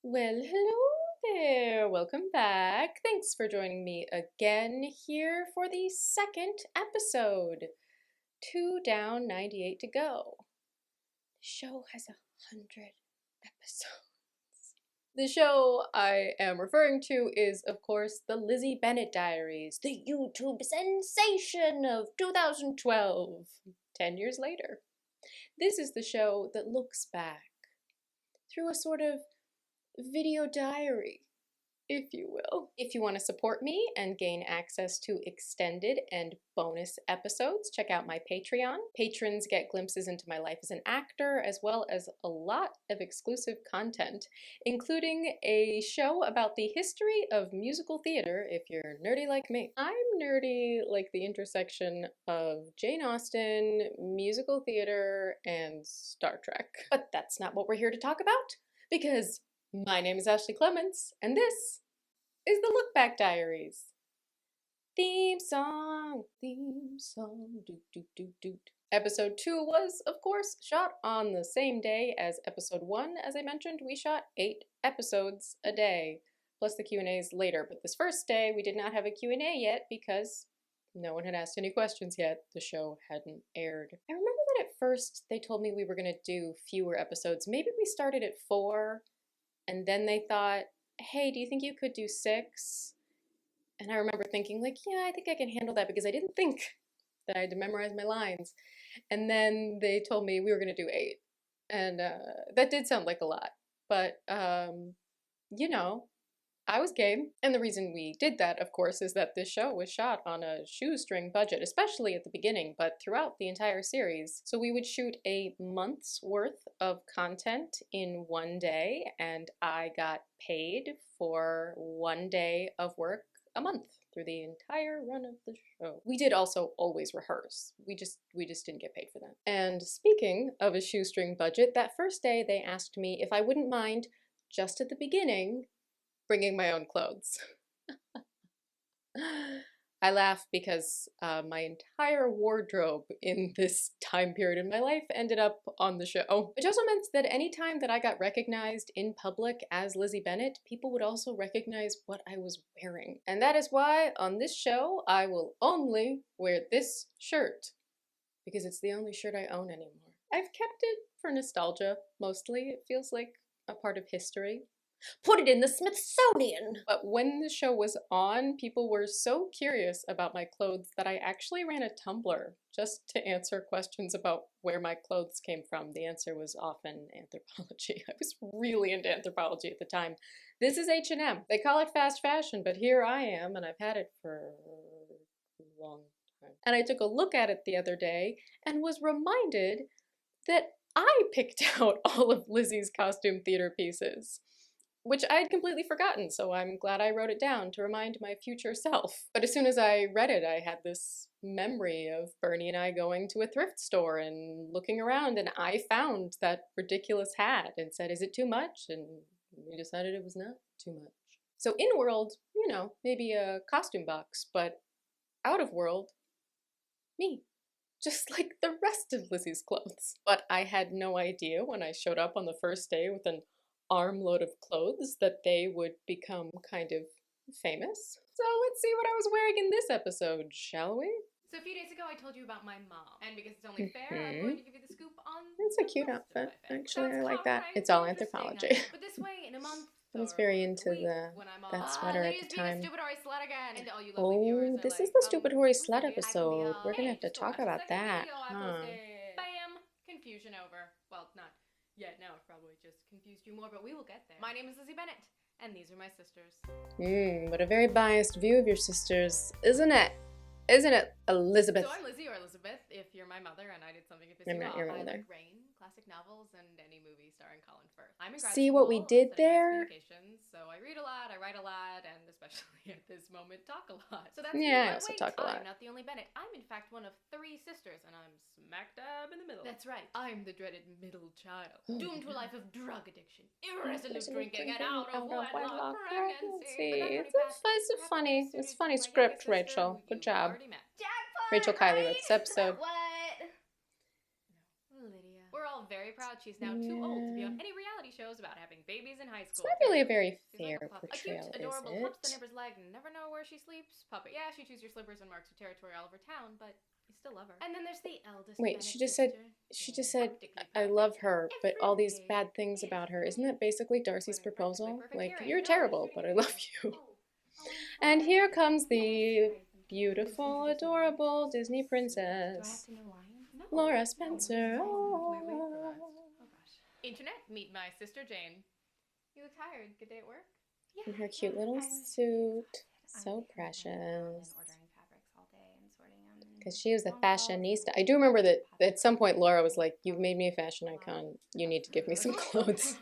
Well, hello there. Welcome back. Thanks for joining me again here for the second episode. 2 down, 98 to go. The show has 100 episodes. The show I am referring to is, of course, the Lizzie Bennet Diaries, the YouTube sensation of 2012, 10 years later. This is the show that looks back through a sort of video diary, if you will. If you want to support me and gain access to extended and bonus episodes, check out my Patreon. Patrons get glimpses into my life as an actor, as well as a lot of exclusive content, including a show about the history of musical theater if you're nerdy like me. I'm nerdy like the intersection of Jane Austen, musical theater, and Star Trek. But that's not what we're here to talk about, because my name is Ashley Clements, and this is the Look Back Diaries. Theme song, doot doot doot doot. Episode 2 was, of course, shot on the same day as episode 1. As I mentioned, we shot 8 episodes a day, plus the Q&As later. But this first day, we did not have a Q&A yet because no one had asked any questions yet. The show hadn't aired. I remember that at first they told me we were going to do fewer episodes. Maybe we started at 4. And then they thought, hey, do you think you could do 6? And I remember thinking, like, yeah, I think I can handle that because I didn't think that I had to memorize my lines. And then they told me we were going to do 8. And that did sound like a lot. But, you know, I was game. And the reason we did that, of course, is that this show was shot on a shoestring budget, especially at the beginning, but throughout the entire series. So we would shoot a month's worth of content in one day, and I got paid for 1 day of work a month through the entire run of the show. We did also always rehearse. We just didn't get paid for that. And speaking of a shoestring budget, that first day they asked me if I wouldn't mind, just at the beginning, bringing my own clothes. I laugh because my entire wardrobe in this time period in my life ended up on the show. Which also meant that any time that I got recognized in public as Lizzie Bennet, people would also recognize what I was wearing. And that is why on this show, I will only wear this shirt, because it's the only shirt I own anymore. I've kept it for nostalgia, mostly. It feels like a part of history. Put it in the Smithsonian! But when the show was on, people were so curious about my clothes that I actually ran a Tumblr just to answer questions about where my clothes came from. The answer was often anthropology. I was really into anthropology at the time. This is H&M. They call it fast fashion, but here I am, and I've had it for a long time. And I took a look at it the other day and was reminded that I picked out all of Lizzie's costume theater pieces, which I had completely forgotten, so I'm glad I wrote it down to remind my future self. But as soon as I read it, I had this memory of Bernie and I going to a thrift store and looking around, and I found that ridiculous hat and said, is it too much? And we decided it was not too much. So in world, you know, maybe a costume box, but out of world, me. Just like the rest of Lizzie's clothes. But I had no idea when I showed up on the first day with an armload of clothes that they would become kind of famous. So let's see what I was wearing in this episode, shall we? So a few days ago I told you about my mom, and because it's only fair, I'm going to give you the scoop on It's a cute the rest of outfit, my family. actually. I Sounds like calm, that. right? It's all Interesting, anthropology. But this way, in a month I was or very a into week, when I'm all that sweater at the time. stupid Hori slut again, and all you lovely viewers Oh, are this is like, the Stupid Hori who's Slut Lydia? I can be episode. We're gonna have to just go talk watch the about second that. video I posted. Bam! Confusion over. Well, not yet. Now I've probably just confused you more, but we will get there. My name is Lizzie Bennet, and these are my sisters. What a very biased view of your sisters, isn't it? Isn't it, Elizabeth? So I'm Lizzie, or Elizabeth, if you're my mother and I did something to piss I'm you not off. your I mother. like rain, classic novels, and any movie starring Colin Firth. I'm in grad See school, what we did studying mass there? communications, so I read a lot, I write a lot, and especially at this moment, talk a lot. So that's Yeah, I me. also But wait, talk a lot. I'm not the only Bennet. I'm in fact one of 3 sisters, and I'm smack dab in the middle. That's right. I'm the dreaded middle child, doomed to a life of drug addiction, irresolute drinking, and out of wedlock pregnancy. It's funny script, Rachel. Good job. Rachel Kiley wrote this episode. What? No. Lydia. We're all very proud out she's now too old to be on any reality shows about having babies in high school. It's not really a very fair portrayal, a cute, adorable, is humps the it? neighbor's leg, never know where she sleeps puppet. Yeah, she chews your slippers and marks her territory all over town, but you still love her. And then there's the eldest Wait, Bennett she just sister, said, I love her, but all these bad things about her. Isn't that basically Darcy's proposal? Like, you're terrible, but I love you. And here comes the beautiful, adorable Disney princess, Laura Spencer. Oh. Internet, meet my sister Jane. You look tired. Good day at work? Yeah. In her cute little suit. So precious. Because she was the fashionista. I do remember that at some point Laura was like, you've made me a fashion icon. You need to give me some clothes.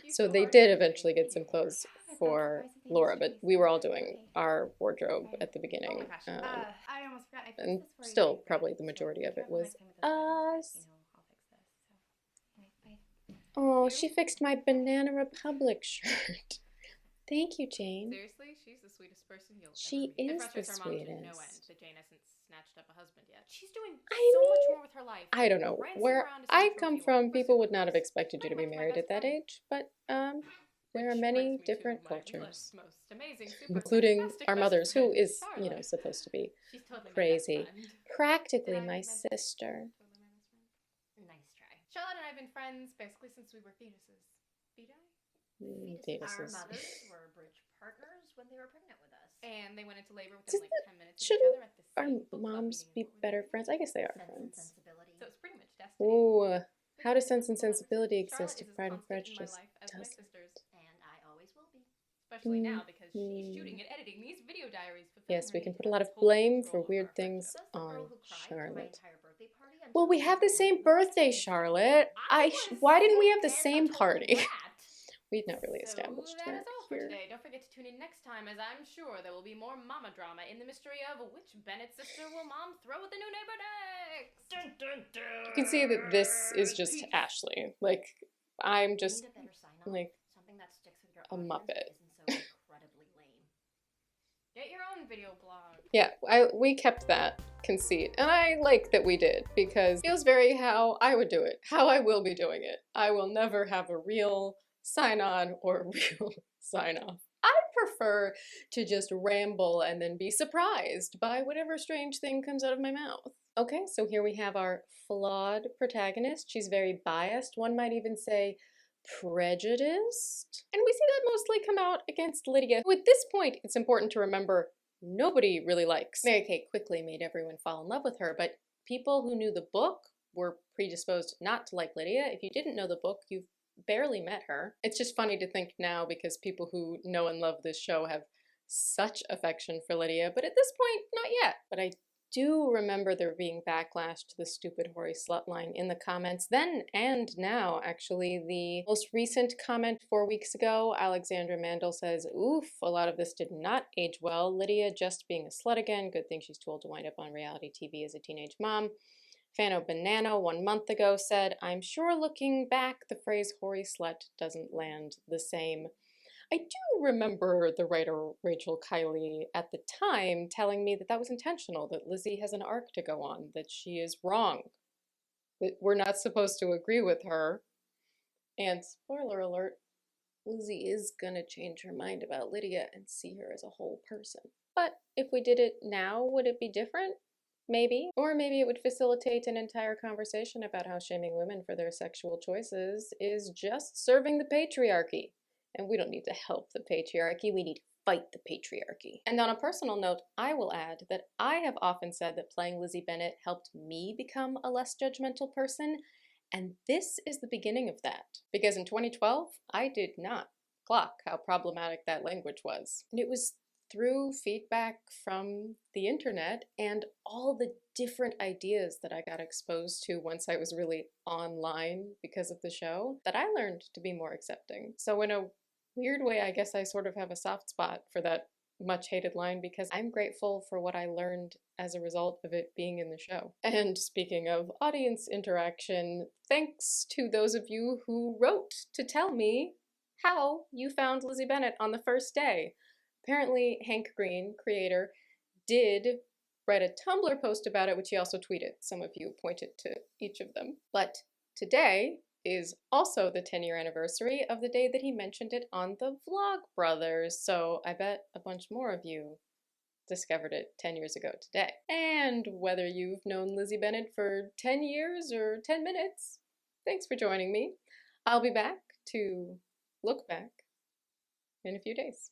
So they did eventually get some clothes for Laura, but we were all doing our wardrobe at the beginning. I almost forgot. And still, probably the majority of it was us. Oh, she fixed my Banana Republic shirt. Thank you, Jane. Seriously, she's the sweetest person you'll She ever meet. is the sweetest. No end that Jane hasn't snatched up a husband yet. She's doing so much more with her life. I don't know. Where I come from, people would not have expected you to be married at that age, but there are many different cultures, including our mothers, who is, you know, supposed to be crazy. Practically my sister. Nice try. Charlotte and I have been friends basically since we were fetuses. Fetuses. Our mothers were bridge partners when they were pregnant with us. And they went into labor within like 10 minutes of each other at the same our moms be better friends? I guess they are friends. So it's pretty much destiny. Ooh, how does Sense and Sensibility exist if Pride and Prejudice doesn't? And I always will be. Especially now because she's shooting and editing these video diaries. Yes, we can put a lot of blame for weird things on Charlotte. Well, we have the same birthday, Charlotte. Why didn't we have the same party? We've not really established that. That is all for today. Don't forget to tune in next time, as I'm sure there will be more mama drama in the mystery of which Bennett sister will mom throw at the new neighbor next. Dun, dun, dun. You can see that this is just Ashley. Like, I'm just like a Muppet. Get your own video blog. Yeah, we kept that conceit, and I like that we did, because it feels very how I would do it, how I will be doing it. I will never have a real sign-on or real sign-off. I prefer to just ramble and then be surprised by whatever strange thing comes out of my mouth. Okay, so here we have our flawed protagonist. She's very biased, one might even say prejudiced. And we see that mostly come out against Lydia, who at this point, it's important to remember, nobody really likes. Mary Kate quickly made everyone fall in love with her, but people who knew the book were predisposed not to like Lydia. If you didn't know the book, you've barely met her. It's just funny to think now, because people who know and love this show have such affection for Lydia, but at this point, not yet. But I do remember there being backlash to the stupid hoary slut line in the comments then and now. Actually, the most recent comment 4 weeks ago, Alexandra Mandel says, oof, a lot of this did not age well. Lydia just being a slut again. Good thing she's too old to wind up on reality TV as a teenage mom. Fano Banana 1 month ago said, I'm sure looking back, the phrase hoary slut doesn't land the same. I do remember the writer Rachel Kiley at the time telling me that that was intentional, that Lizzie has an arc to go on, that she is wrong, that we're not supposed to agree with her. And spoiler alert, Lizzie is gonna change her mind about Lydia and see her as a whole person. But if we did it now, would it be different? Maybe. Or maybe it would facilitate an entire conversation about how shaming women for their sexual choices is just serving the patriarchy. And we don't need to help the patriarchy, we need to fight the patriarchy. And on a personal note, I will add that I have often said that playing Lizzie Bennet helped me become a less judgmental person, and this is the beginning of that. Because in 2012, I did not clock how problematic that language was. And it was through feedback from the internet and all the different ideas that I got exposed to once I was really online because of the show that I learned to be more accepting. So in a weird way, I guess I sort of have a soft spot for that much hated line, because I'm grateful for what I learned as a result of it being in the show. And speaking of audience interaction, thanks to those of you who wrote to tell me how you found Lizzie Bennet on the first day. Apparently, Hank Green, creator, did write a Tumblr post about it, which he also tweeted. Some of you pointed to each of them. But today, is also the 10-year anniversary of the day that he mentioned it on the Vlog Brothers, so I bet a bunch more of you discovered it 10 years ago today. And whether you've known Lizzie Bennett for 10 years or 10 minutes, thanks for joining me. I'll be back to look back in a few days.